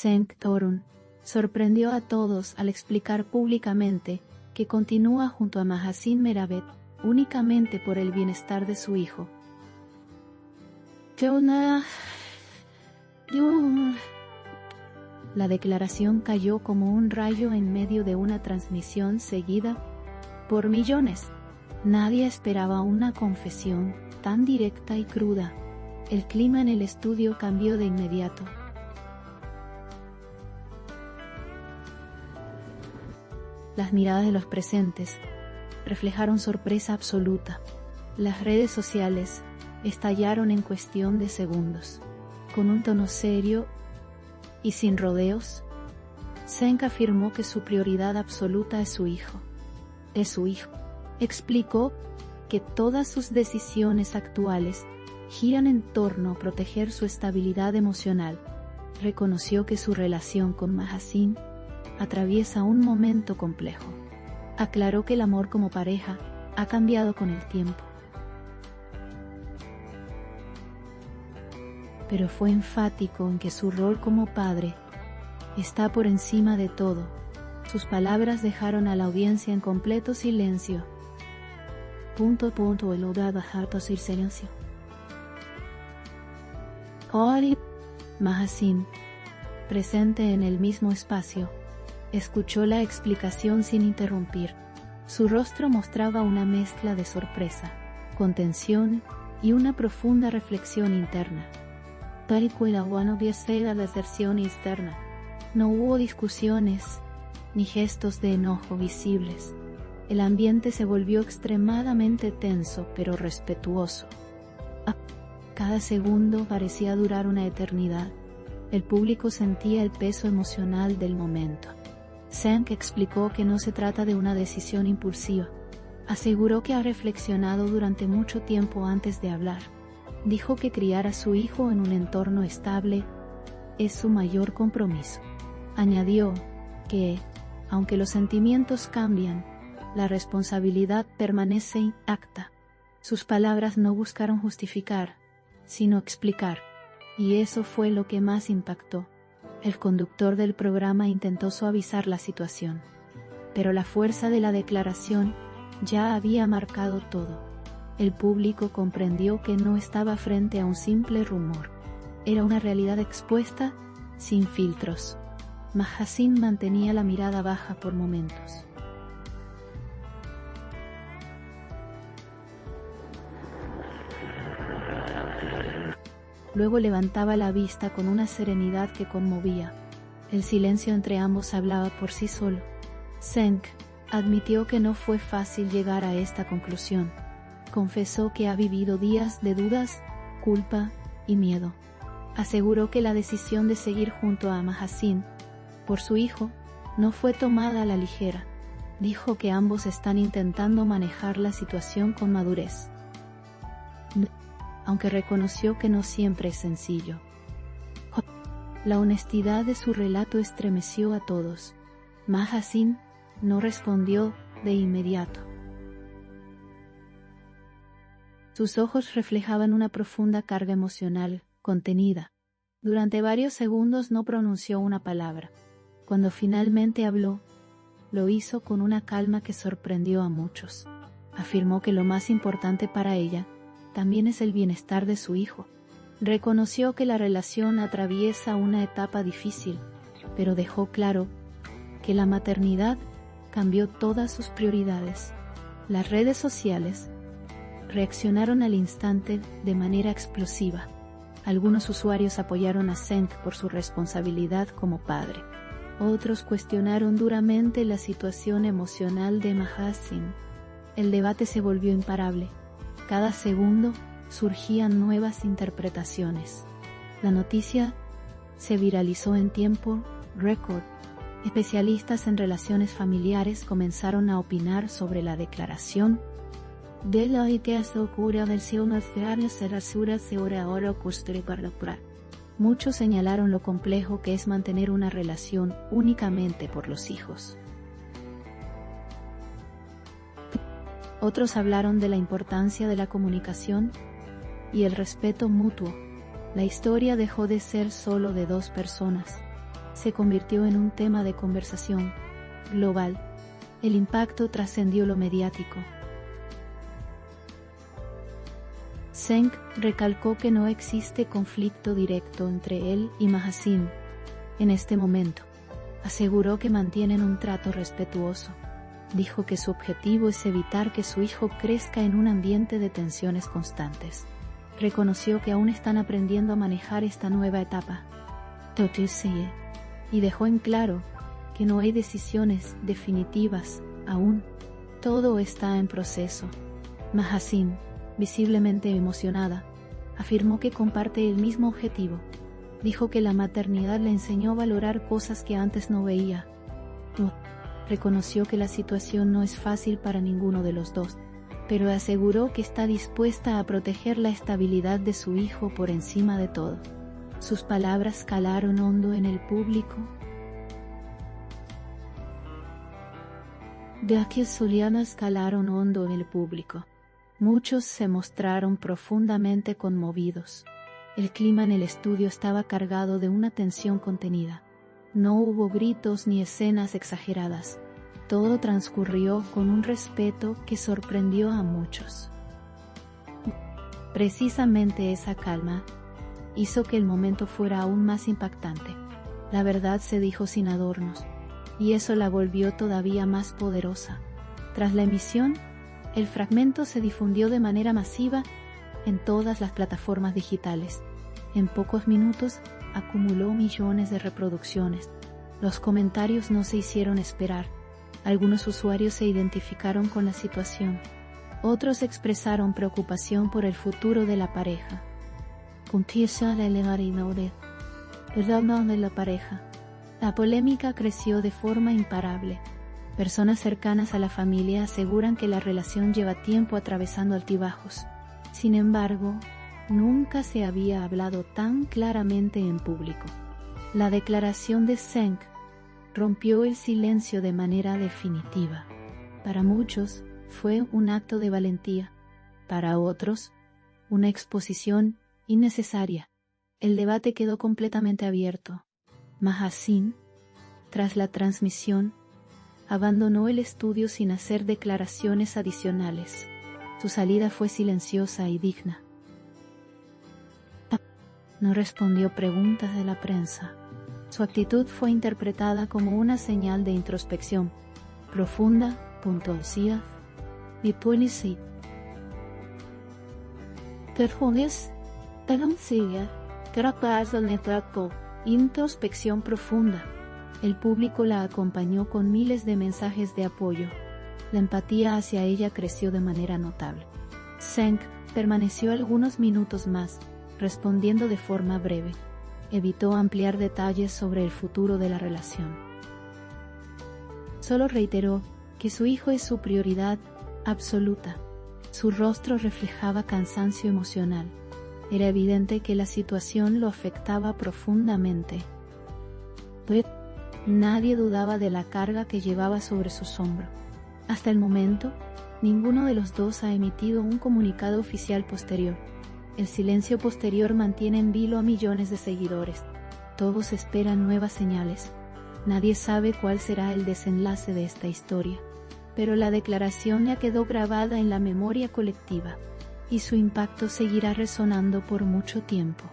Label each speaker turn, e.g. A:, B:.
A: Senk Torun sorprendió a todos al explicar públicamente que continúa junto a Mahasin Meravet únicamente por el bienestar de su hijo. La declaración cayó como un rayo en medio de una transmisión seguida por millones. Nadie esperaba una confesión tan directa y cruda. El clima en el estudio cambió de inmediato. Las miradas de los presentes reflejaron sorpresa absoluta. Las redes sociales estallaron en cuestión de segundos. Con un tono serio y sin rodeos, Senk afirmó que su prioridad absoluta es su hijo. Es su hijo. Explicó que todas sus decisiones actuales giran en torno a proteger su estabilidad emocional. Reconoció que su relación con Mahasin atraviesa un momento complejo. Aclaró que el amor como pareja ha cambiado con el tiempo. Pero fue enfático en que su rol como padre está por encima de todo. Sus palabras dejaron a la audiencia en completo silencio. El oda bajato sin silencio. Ori Mahasin, presente en el mismo espacio, escuchó la explicación sin interrumpir. Su rostro mostraba una mezcla de sorpresa, contención y una profunda reflexión interna. Tal y cual agua no viese la deserción externa. No hubo discusiones ni gestos de enojo visibles. El ambiente se volvió extremadamente tenso pero respetuoso. Cada segundo parecía durar una eternidad. El público sentía el peso emocional del momento. Senk explicó que no se trata de una decisión impulsiva. Aseguró que ha reflexionado durante mucho tiempo antes de hablar. Dijo que criar a su hijo en un entorno estable es su mayor compromiso. Añadió que, aunque los sentimientos cambian, la responsabilidad permanece intacta. Sus palabras no buscaron justificar, sino explicar, y eso fue lo que más impactó. El conductor del programa intentó suavizar la situación, pero la fuerza de la declaración ya había marcado todo. El público comprendió que no estaba frente a un simple rumor. Era una realidad expuesta, sin filtros. Mahasin mantenía la mirada baja por momentos. Luego levantaba la vista con una serenidad que conmovía. El silencio entre ambos hablaba por sí solo. Senk admitió que no fue fácil llegar a esta conclusión. Confesó que ha vivido días de dudas, culpa y miedo. Aseguró que la decisión de seguir junto a Mahasin, por su hijo, no fue tomada a la ligera. Dijo que ambos están intentando manejar la situación con madurez, aunque reconoció que no siempre es sencillo. La honestidad de su relato estremeció a todos. Mahasin no respondió de inmediato. Sus ojos reflejaban una profunda carga emocional, contenida. Durante varios segundos no pronunció una palabra. Cuando finalmente habló, lo hizo con una calma que sorprendió a muchos. Afirmó que lo más importante para ella también es el bienestar de su hijo. Reconoció que la relación atraviesa una etapa difícil, pero dejó claro que la maternidad cambió todas sus prioridades. Las redes sociales reaccionaron al instante de manera explosiva. Algunos usuarios apoyaron a Senk por su responsabilidad como padre. Otros cuestionaron duramente la situación emocional de Mahasin. El debate se volvió imparable. Cada segundo surgían nuevas interpretaciones. La noticia se viralizó en tiempo récord. Especialistas en relaciones familiares comenzaron a opinar sobre la declaración de la Muchos señalaron lo complejo que es mantener una relación únicamente por los hijos. Otros hablaron de la importancia de la comunicación y el respeto mutuo. La historia dejó de ser solo de dos personas. se convirtió en un tema de conversación global. El impacto trascendió lo mediático. Zeng recalcó que no existe conflicto directo entre él y Mahasine en este momento. Aseguró que mantienen un trato respetuoso. Dijo que su objetivo es evitar que su hijo crezca en un ambiente de tensiones constantes. Reconoció que aún están aprendiendo a manejar esta nueva etapa. Y dejó en claro que no hay decisiones definitivas aún. Todo está en proceso. Mahasine, visiblemente emocionada, afirmó que comparte el mismo objetivo. Dijo que la maternidad le enseñó a valorar cosas que antes no veía. Reconoció que la situación no es fácil para ninguno de los dos, pero aseguró que está dispuesta a proteger la estabilidad de su hijo por encima de todo. Sus palabras calaron hondo en el público. De aquellas solianas calaron hondo en el público. Muchos se mostraron profundamente conmovidos. El clima en el estudio estaba cargado de una tensión contenida. No hubo gritos ni escenas exageradas. Todo transcurrió con un respeto que sorprendió a muchos. Precisamente esa calma hizo que el momento fuera aún más impactante. La verdad se dijo sin adornos, y eso la volvió todavía más poderosa. Tras la emisión, el fragmento se difundió de manera masiva en todas las plataformas digitales. En pocos minutos, acumuló millones de reproducciones. Los comentarios no se hicieron esperar. Algunos usuarios se identificaron con la situación. Otros expresaron preocupación por el futuro de la pareja. La polémica creció de forma imparable. Personas cercanas a la familia aseguran que la relación lleva tiempo atravesando altibajos. Sin embargo, nunca se había hablado tan claramente en público. La declaración de Zeng rompió el silencio de manera definitiva. Para muchos, fue un acto de valentía. Para otros, una exposición innecesaria. El debate quedó completamente abierto. Mahasine, tras la transmisión, abandonó el estudio sin hacer declaraciones adicionales. Su salida fue silenciosa y digna. No respondió preguntas de la prensa. Su actitud fue interpretada como una señal de introspección profunda, puntualidad y policía. Introspección profunda. El público la acompañó con miles de mensajes de apoyo. La empatía hacia ella creció de manera notable. Zeng permaneció algunos minutos más, respondiendo de forma breve. Evitó ampliar detalles sobre el futuro de la relación. Solo reiteró que su hijo es su prioridad absoluta. Su rostro reflejaba cansancio emocional. Era evidente que la situación lo afectaba profundamente. Nadie dudaba de la carga que llevaba sobre sus hombros. Hasta el momento, ninguno de los dos ha emitido un comunicado oficial posterior. El silencio posterior mantiene en vilo a millones de seguidores. Todos esperan nuevas señales. Nadie sabe cuál será el desenlace de esta historia. Pero la declaración ya quedó grabada en la memoria colectiva, y su impacto seguirá resonando por mucho tiempo.